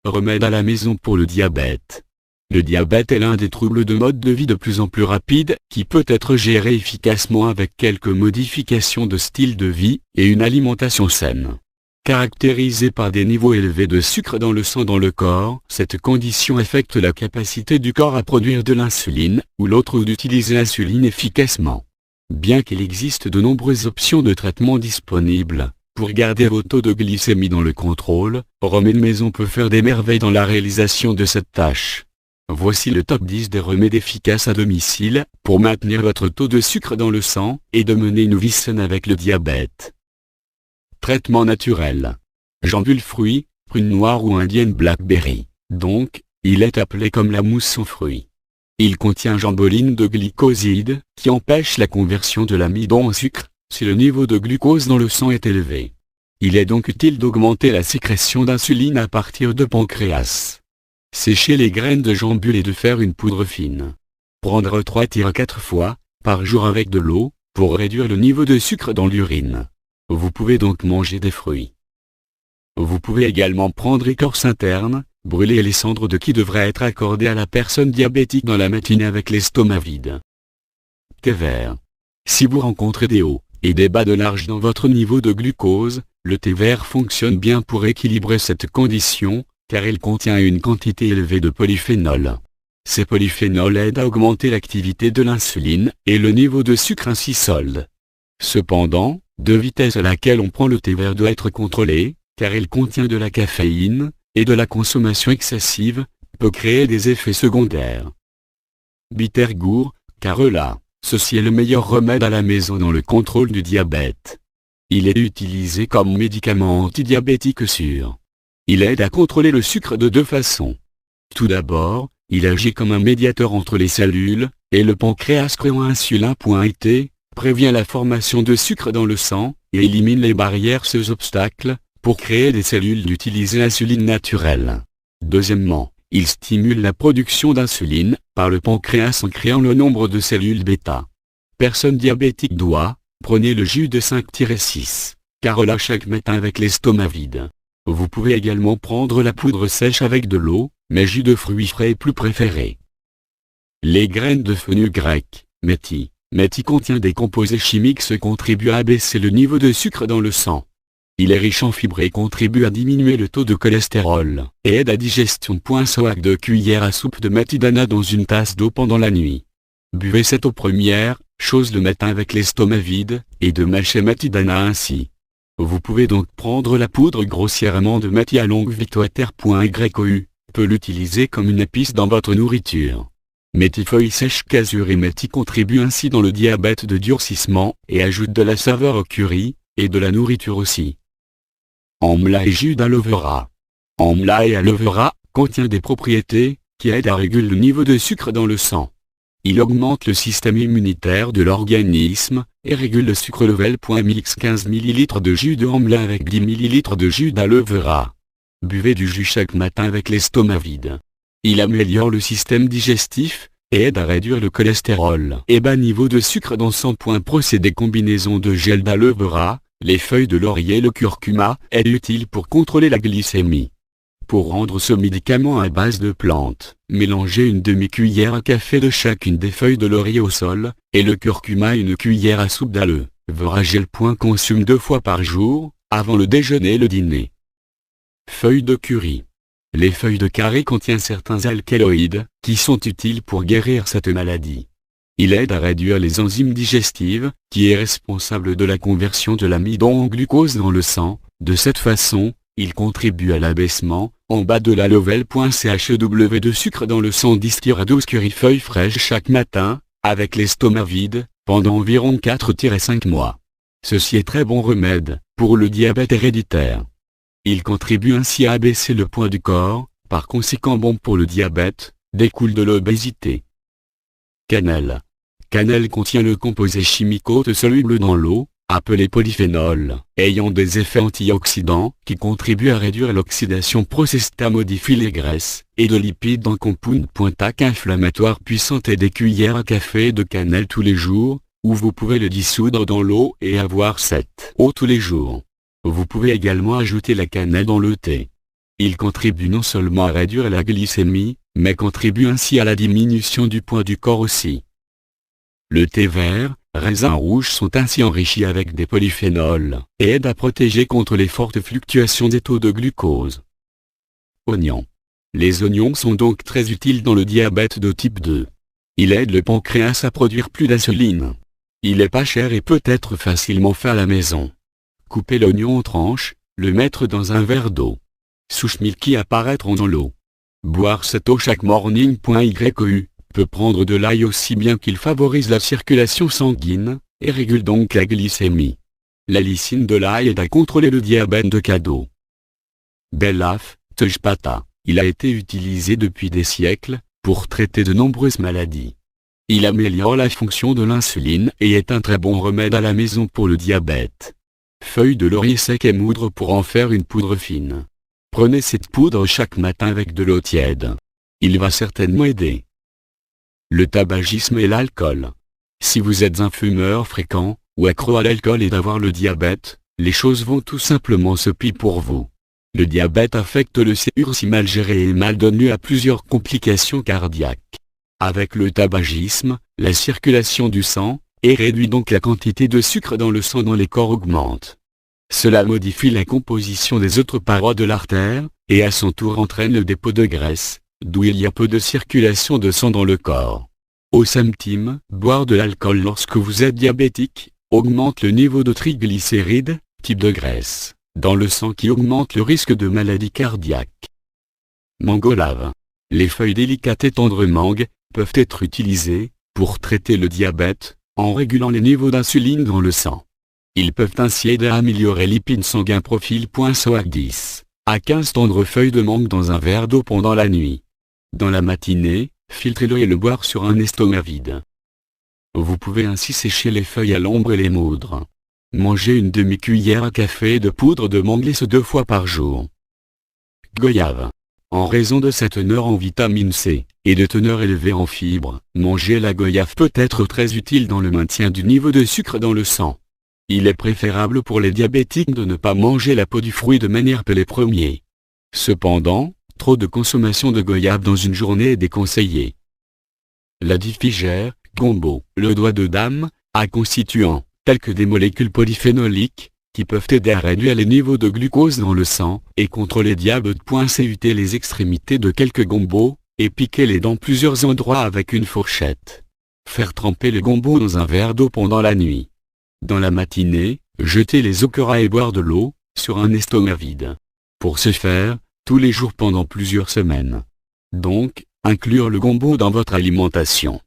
remède à la maison pour le diabète. Le diabète est l'un des troubles de mode de vie de plus en plus rapide, qui peut être géré efficacement avec quelques modifications de style de vie, et une alimentation saine. Caractérisée par des niveaux élevés de sucre dans le sang dans le corps, cette condition affecte la capacité du corps à produire de l'insuline, ou l'autre ou d'utiliser l'insuline efficacement. Bien qu'il existe de nombreuses options de traitement disponibles, pour garder vos taux de glycémie dans le contrôle, Remède Maison peut faire des merveilles dans la réalisation de cette tâche. Voici le top 10 des remèdes efficaces à domicile, pour maintenir votre taux de sucre dans le sang, et de mener une vie saine avec le diabète. Traitement naturel. Jambule fruits, prune noire ou indienne blackberry. Donc, il est appelé comme la mousse sans fruits. Il contient jamboline de glycoside, qui empêche la conversion de l'amidon en sucre, si le niveau de glucose dans le sang est élevé. Il est donc utile d'augmenter la sécrétion d'insuline à partir de pancréas. Sécher les graines de jambule et de faire une poudre fine. Prendre 3-4 fois par jour avec de l'eau, pour réduire le niveau de sucre dans l'urine. Vous pouvez donc manger des fruits. Vous pouvez également prendre écorce interne, brûler les cendres de qui devraient être accordées à la personne diabétique dans la matinée avec l'estomac vide. Thé vert. Si vous rencontrez des hauts et des bas de large dans votre niveau de glucose, le thé vert fonctionne bien pour équilibrer cette condition, car il contient une quantité élevée de polyphénols. Ces polyphénols aident à augmenter l'activité de l'insuline, et le niveau de sucre ainsi solde. Cependant, de vitesse à laquelle on prend le thé vert doit être contrôlée, car il contient de la caféine, et de la consommation excessive peut créer des effets secondaires. Bittergourd, Carola, ceci est le meilleur remède à la maison dans le contrôle du diabète. Il est utilisé comme médicament antidiabétique sûr. Il aide à contrôler le sucre de deux façons. Tout d'abord, il agit comme un médiateur entre les cellules, et le pancréas créant insulin.it, prévient la formation de sucre dans le sang, et élimine les barrières ces obstacles, pour créer des cellules d'utiliser l'insuline naturelle. Deuxièmement, il stimule la production d'insuline, par le pancréas en créant le nombre de cellules bêta. Personne diabétique doit, prenez le jus de 5-6, Carola chaque matin avec l'estomac vide. Vous pouvez également prendre la poudre sèche avec de l'eau, mais jus de fruits frais est plus préféré. Les graines de fenugrec, méthi. Méthi contient des composés chimiques qui contribuent à abaisser le niveau de sucre dans le sang. Il est riche en fibres et contribue à diminuer le taux de cholestérol, et aide à digestion. Soak 2 cuillères à soupe de méthidana dans une tasse d'eau pendant la nuit. Buvez cette eau première, chose le matin avec l'estomac vide, et de mâcher méthidana ainsi. Vous pouvez donc prendre la poudre grossièrement de méthi à longue vitotère.you, peut l'utiliser comme une épice dans votre nourriture. Méthi feuilles sèches casure et méthi contribuent ainsi dans le diabète de durcissement, et ajoutent de la saveur au curry, et de la nourriture aussi. Amla et jus d'aloe vera. Amla et aloe vera contient des propriétés qui aident à réguler le niveau de sucre dans le sang. Il augmente le système immunitaire de l'organisme, et régule le sucre level. Mix 15 ml de jus de amla avec 10 ml de jus d'aloe vera. Buvez du jus chaque matin avec l'estomac vide. Il améliore le système digestif, et aide à réduire le cholestérol et bas niveau de sucre dans le sang. Procédé combinaison de gel d'aloe vera, les feuilles de laurier et le curcuma est utile pour contrôler la glycémie. Pour rendre ce médicament à base de plantes, mélangez une demi-cuillère à café de chacune des feuilles de laurier au sol, et le curcuma une cuillère à soupe d'aloe vera gel. Consomme 2 fois par jour, avant le déjeuner et le dîner. Feuilles de curry. Les feuilles de curry contiennent certains alcaloïdes, qui sont utiles pour guérir cette maladie. Il aide à réduire les enzymes digestives, qui est responsable de la conversion de l'amidon en glucose dans le sang. De cette façon, il contribue à l'abaissement, en bas de la level. CHEW de sucre dans le sang. 10 à 12 curry feuilles fraîches chaque matin, avec l'estomac vide, pendant environ 4-5 mois. Ceci est très bon remède, pour le diabète héréditaire. Il contribue ainsi à abaisser le poids du corps, par conséquent bon pour le diabète, découle de l'obésité. Cannelle. Cannelle contient le composé chimique hautement soluble dans l'eau, appelé polyphénol, ayant des effets antioxydants qui contribuent à réduire l'oxydation processée, à modifier les graisses et de lipides en compound. Tac inflammatoire puissante et des cuillères à café de cannelle tous les jours, ou vous pouvez le dissoudre dans l'eau et avoir cette eau tous les jours. Vous pouvez également ajouter la cannelle dans le thé. Il contribue non seulement à réduire la glycémie, mais contribue ainsi à la diminution du poids du corps aussi. Le thé vert, raisin rouge sont ainsi enrichis avec des polyphénols, et aident à protéger contre les fortes fluctuations des taux de glucose. Oignons. Les oignons sont donc très utiles dans le diabète de type 2. Il aide le pancréas à produire plus d'insuline. Il est pas cher et peut être facilement fait à la maison. Coupez l'oignon en tranches, le mettre dans un verre d'eau. Souche milky apparaître dans l'eau. Boire cette eau chaque morning. YOU peut prendre de l'ail aussi bien qu'il favorise la circulation sanguine, et régule donc la glycémie. La lysine de l'ail aide à contrôler le diabète de cadeau. Belaf, Tejpata, il a été utilisé depuis des siècles, pour traiter de nombreuses maladies. Il améliore la fonction de l'insuline et est un très bon remède à la maison pour le diabète. Feuilles de laurier sec et moudre pour en faire une poudre fine. Prenez cette poudre chaque matin avec de l'eau tiède. Il va certainement aider. Le tabagisme et l'alcool. Si vous êtes un fumeur fréquent, ou accro à l'alcool et d'avoir le diabète, les choses vont tout simplement se piller pour vous. Le diabète affecte le cœur si mal géré et mal donne lieu à plusieurs complications cardiaques. Avec le tabagisme, la circulation du sang, et réduit donc la quantité de sucre dans le sang dans les corps augmente. Cela modifie la composition des autres parois de l'artère, et à son tour entraîne le dépôt de graisse, d'où il y a peu de circulation de sang dans le corps. Au symptôme, boire de l'alcool lorsque vous êtes diabétique, augmente le niveau de triglycérides, type de graisse, dans le sang qui augmente le risque de maladie cardiaque. Mango-lave. Les feuilles délicates et tendres mangue peuvent être utilisées pour traiter le diabète, en régulant les niveaux d'insuline dans le sang. Ils peuvent ainsi aider à améliorer l'épine sanguin profil. SOAC 10 à 15 tendres feuilles de mangue dans un verre d'eau pendant la nuit. Dans la matinée, filtrez-le et le boire sur un estomac vide. Vous pouvez ainsi sécher les feuilles à l'ombre et les moudre. Mangez une demi-cuillère à café de poudre de mangue lisse 2 fois par jour. Goyave. En raison de sa teneur en vitamine C, et de teneur élevée en fibres, manger la goyave peut être très utile dans le maintien du niveau de sucre dans le sang. Il est préférable pour les diabétiques de ne pas manger la peau du fruit de manière que les premiers. Cependant, trop de consommation de goyave dans une journée est déconseillée. La diffigère, gombo, le doigt de dame, a constituants, tels que des molécules polyphénoliques, qui peuvent aider à réduire les niveaux de glucose dans le sang, et contrôler diabète. CUT les extrémités de quelques gombos, et piquer les dents plusieurs endroits avec une fourchette. Faire tremper le gombo dans un verre d'eau pendant la nuit. Dans la matinée, jeter les okras et boire de l'eau, sur un estomac vide. Pour ce faire, tous les jours pendant plusieurs semaines. Donc, inclure le gombo dans votre alimentation.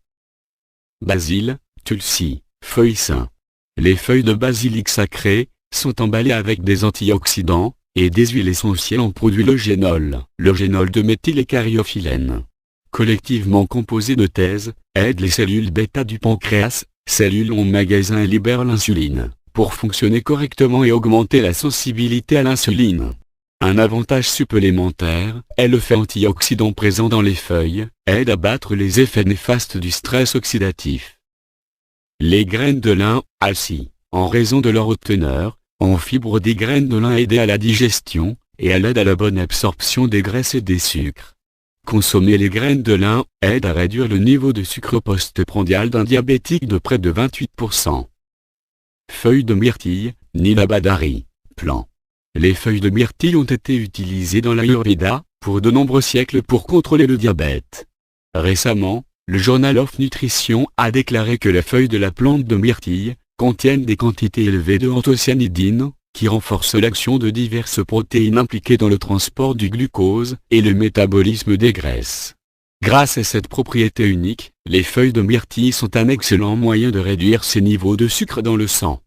Basil, tulsi, feuilles sain. Les feuilles de basilic sacré sont emballées avec des antioxydants et des huiles essentielles en produit le génol de méthylcariophyllène. Collectivement composé de thèse, aide les cellules bêta du pancréas, cellules en magasin et libère l'insuline, pour fonctionner correctement et augmenter la sensibilité à l'insuline. Un avantage supplémentaire est le fait antioxydant présent dans les feuilles, aide à battre les effets néfastes du stress oxydatif. Les graines de lin, aussi, en raison de leur haute teneur en fibres des graines de lin aident à la digestion, et à l'aide à la bonne absorption des graisses et des sucres. Consommer les graines de lin aide à réduire le niveau de sucre postprandial d'un diabétique de près de 28%. Feuilles de myrtille, Nilabadari, plant. Les feuilles de myrtille ont été utilisées dans l'Ayurveda, pour de nombreux siècles pour contrôler le diabète. Récemment, le Journal of Nutrition a déclaré que les feuilles de la plante de myrtille contiennent des quantités élevées de anthocyanidine, qui renforcent l'action de diverses protéines impliquées dans le transport du glucose et le métabolisme des graisses. Grâce à cette propriété unique, les feuilles de myrtille sont un excellent moyen de réduire ces niveaux de sucre dans le sang.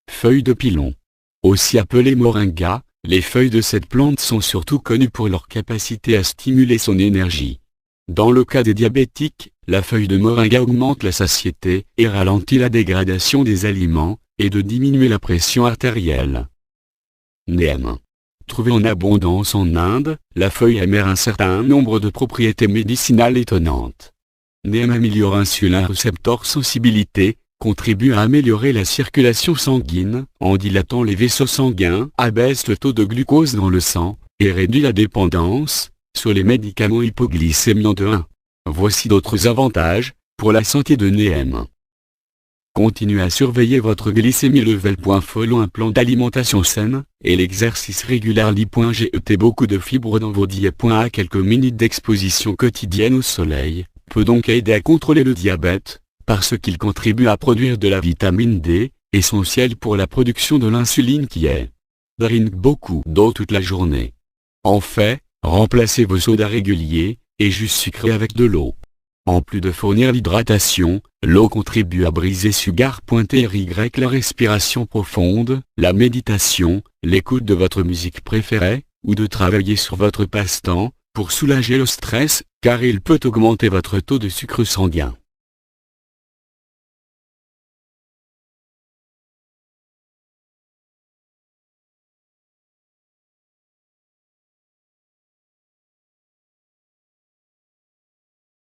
Feuilles de pilon. Aussi appelées moringa, les feuilles de cette plante sont surtout connues pour leur capacité à stimuler son énergie. Dans le cas des diabétiques, la feuille de moringa augmente la satiété et ralentit la dégradation des aliments, et de diminuer la pression artérielle. Neem. Trouvée en abondance en Inde, la feuille émère un certain nombre de propriétés médicinales étonnantes. Neem améliore insulin réceptor sensibilité, contribue à améliorer la circulation sanguine, en dilatant les vaisseaux sanguins, abaisse le taux de glucose dans le sang, et réduit la dépendance sur les médicaments hypoglycémiants de 1. Voici d'autres avantages pour la santé de NEM. Continuez à surveiller votre glycémie level. Follow un plan d'alimentation saine et l'exercice régulier. Get beaucoup de fibres dans vos diets. À quelques minutes d'exposition quotidienne au soleil peut donc aider à contrôler le diabète, parce qu'il contribue à produire de la vitamine D, essentielle pour la production de l'insuline qui est. Drink beaucoup d'eau toute la journée. En fait, remplacez vos sodas réguliers et jus sucrés avec de l'eau. En plus de fournir l'hydratation, l'eau contribue à briser sugar. La respiration profonde, la méditation, l'écoute de votre musique préférée, ou de travailler sur votre passe-temps, pour soulager le stress, car il peut augmenter votre taux de sucre sanguin.